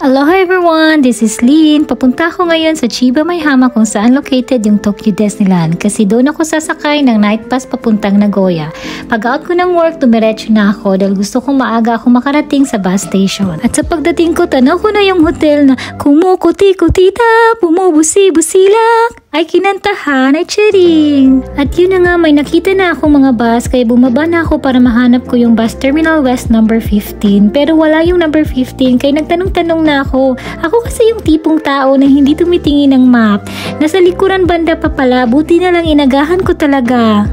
Aloha everyone! This is Lynn. Papunta ako ngayon sa Chiba Maihama kung saan located yung Tokyo Disneyland kasi doon ako sasakay ng night bus papuntang Nagoya. Pag out ko ng work, tumiretso na ako dahil gusto kong maaga ako makarating sa bus station. At sa pagdating ko, tanaw ko na yung hotel na kumukuti-kutita, bumubusi-busilak, ay kinantahan, ay charing. At yun na nga, may nakita na ako mga bus kaya bumaba na ako para mahanap ko yung bus Terminal West number 15. Pero wala yung number 15 kaya nagtanong-tanong na ako. Ako kasi yung tipong tao na hindi tumitingin ng map. Nasa likuran banda pa pala, buti na lang inagahan ko talaga.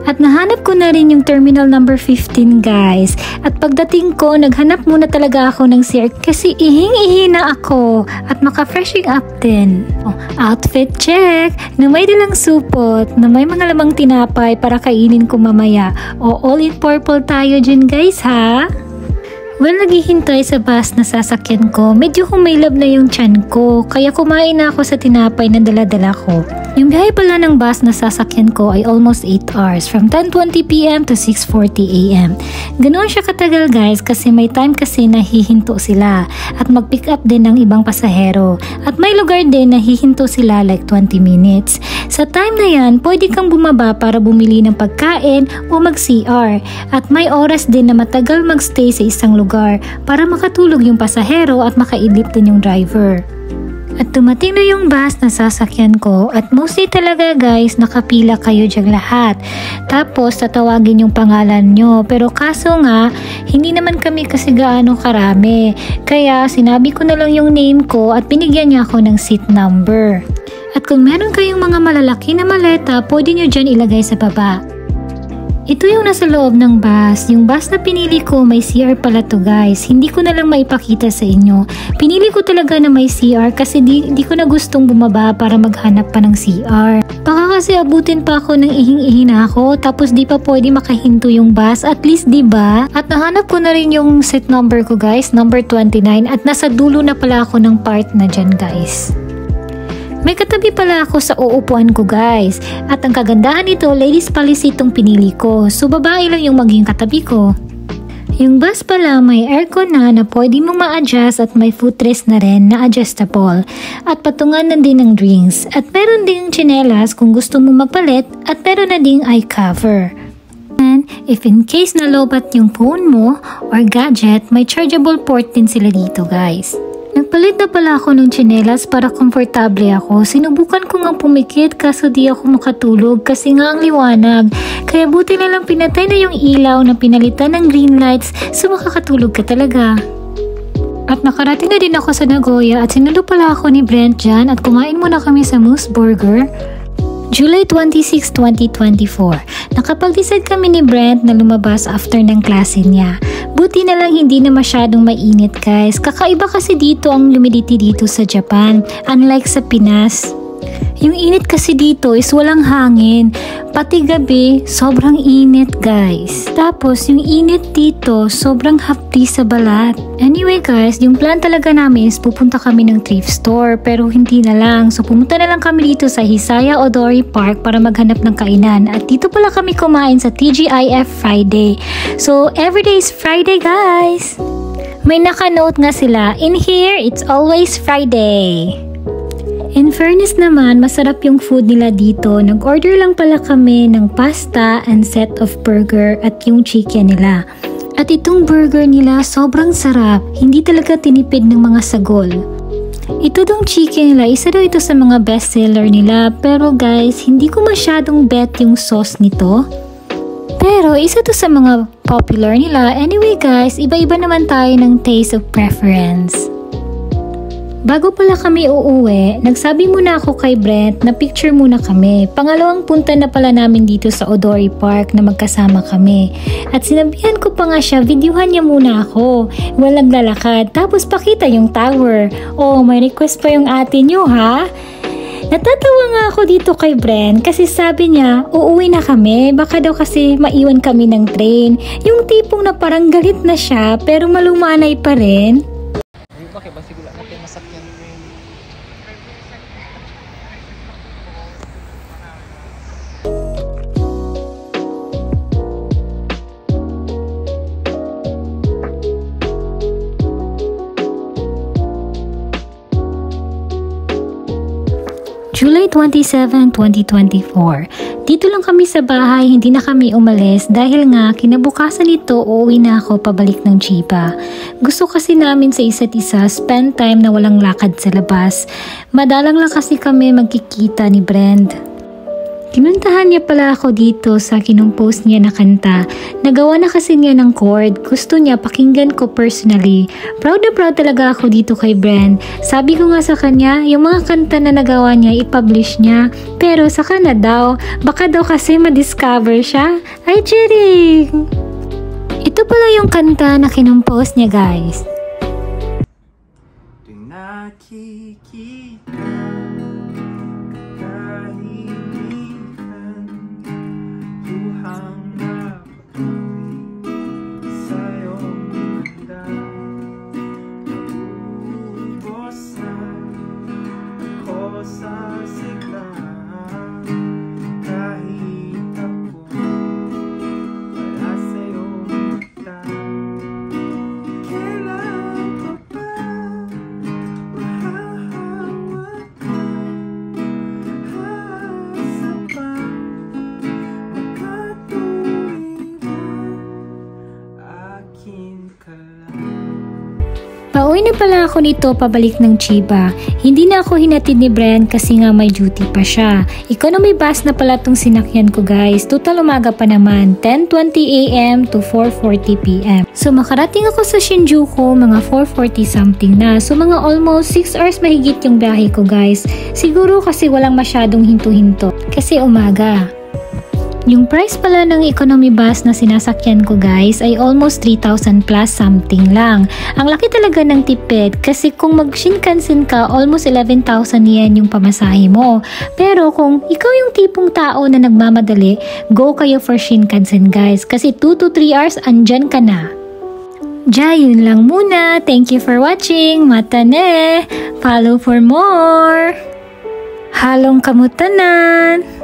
At nahanap ko na rin yung terminal number 15 guys. At pagdating ko, naghanap muna talaga ako ng CR kasi ihing-ihi na ako at maka-freshing up din. Outfit check! Na may dalang supot, na may mga lamang tinapay para kainin ko mamaya. All in purple tayo dyan guys ha! Well, naghihintay sa bus na sasakyan ko, medyo humailab na yung tiyan ko, kaya kumain na ako sa tinapay na dala-dala ko. Yung biyahe pala ng bus na sasakyan ko ay almost 8 hours, from 10:20 p.m. to 6:40 a.m. Ganoon siya katagal guys kasi may time kasi na hihinto sila at mag-pick up din ng ibang pasahero. At may lugar din na hihinto sila like 20 minutes. Sa time na yan, pwede kang bumaba para bumili ng pagkain o mag-CR. At may oras din na matagal magstay sa isang lugar para makatulog yung pasahero at makaidlip din yung driver. At dumating na yung bus na sasakyan ko at mostly talaga guys nakapila kayo dyan lahat. Tapos tatawagin yung pangalan nyo pero kaso nga hindi naman kami kasi gaano karami. Kaya sinabi ko na lang yung name ko at binigyan niya ako ng seat number. At kung meron kayong mga malalaki na maleta pwede nyo dyan ilagay sa baba. Ito yung nasa loob ng bus. Yung bus na pinili ko may CR pala to guys. Hindi ko na lang maipakita sa inyo. Pinili ko talaga na may CR kasi di ko na gustong bumaba para maghanap pa ng CR. Baka kasi abutin pa ako ng ihing-ihi na ako tapos di pa pwede makahinto yung bus. At least diba? At nahanap ko na rin yung seat number ko guys, number 29 at nasa dulo na pala ako ng part na dyan guys. May katabi pala ako sa uupuan ko guys. At ang kagandahan nito, ladies policy itong pinili ko. So babae lang yung maging katabi ko. Yung bus pala may aircon na pwede mong ma-adjust at may footrest na rin na adjustable. At patungan na din ng drinks. At meron ding tsinelas kung gusto mong magpalit at meron na ding eye cover. And if in case na lobat yung phone mo or gadget, may chargeable port din sila dito guys. Nagpalit na pala ako ng tsinelas para komportable ako. Sinubukan ko nga pumikit kaso di ako makatulog kasi nga ang liwanag. Kaya buti na lang pinatay na yung ilaw na pinalitan ng green lights so makakatulog ka talaga. At nakarating na din ako sa Nagoya at sinulo pala ako ni Brent dyan at kumain muna kami sa Moose Burger. July 26, 2024. Nakapag-decide kami ni Brent na lumabas after ng klase niya. Buti na lang hindi na masyadong mainit guys. Kakaiba kasi dito ang humidity dito sa Japan. Unlike sa Pinas. Yung init kasi dito is walang hangin. Pati gabi, sobrang init guys. Tapos yung init dito, sobrang hapdi sa balat. Anyway guys, yung plan talaga namin is pupunta kami ng thrift store pero hindi na lang. So pumunta na lang kami dito sa Hisaya Odori Park para maghanap ng kainan. At dito pala kami kumain sa TGIF Friday. So everyday is Friday guys. May naka-note nga sila, in here it's always Friday. In fairness naman, masarap yung food nila dito. Nag-order lang pala kami ng pasta and set of burger at yung chicken nila. At itong burger nila sobrang sarap. Hindi talaga tinipid ng mga sagol. Ito dong chicken nila, isa daw ito sa mga bestseller nila. Pero guys, hindi ko masyadong bet yung sauce nito. Pero isa to sa mga popular nila. Anyway guys, iba-iba naman tayo ng taste of preference. Bago pala kami uuwi, nagsabi muna ako kay Brent na picture muna kami. Pangalawang punta na pala namin dito sa Odori Park na magkasama kami. At sinabihan ko pa nga siya, videohan niya muna ako. Walang lalakad, tapos pakita yung tower. Oh, may request pa yung ate niyo ha? Natatawa nga ako dito kay Brent kasi sabi niya, uuwi na kami. Baka daw kasi maiwan kami ng train. Yung tipong na parang galit na siya pero malumanay pa rin. Bakit ba siguro natin masakyan? July 27, 2024. Dito lang kami sa bahay, hindi na kami umalis dahil nga kinabukasan nito uuwi na ako pabalik ng Chiba. Gusto kasi namin sa isa't isa spend time na walang lakad sa labas. Madalang lang kasi kami magkikita ni Brand. Kinuntahan niya pala ako dito sa kinumpose niya na kanta. Nagawa na kasi niya ng chord. Gusto niya pakinggan ko personally. Proud na proud talaga ako dito kay Brand. Sabi ko nga sa kanya, yung mga kanta na nagawa niya, i-publish niya. Pero saka na daw. Baka daw kasi ma-discover siya. Ay, cheering! Ito pala yung kanta na kinumpose niya, guys. Pauwi na pala ako nito pabalik ng Chiba. Hindi na ako hinatid ni Brand kasi nga may duty pa siya. Economy bus na pala tong sinakyan ko, guys. Total umaga pa naman, 10:20 AM to 4:40 PM. So makarating ako sa Shinjuku mga 4:40 something na. So mga almost 6 hours mahigit yung biyahe ko, guys. Siguro kasi walang masyadong hinto-hinto kasi umaga. Yung price pala ng economy bus na sinasakyan ko, guys, ay almost 3,000 plus something lang. Ang laki talaga ng tipid kasi kung mag-Shinkansen ka, almost 11,000 yen yung pamasahe mo. Pero kung ikaw yung tipong tao na nagmamadali, go kayo for Shinkansen, guys, kasi 2 to 3 hours andyan ka na. Yun lang muna. Thank you for watching. Mata ne! Follow for more! Halong kamutanan!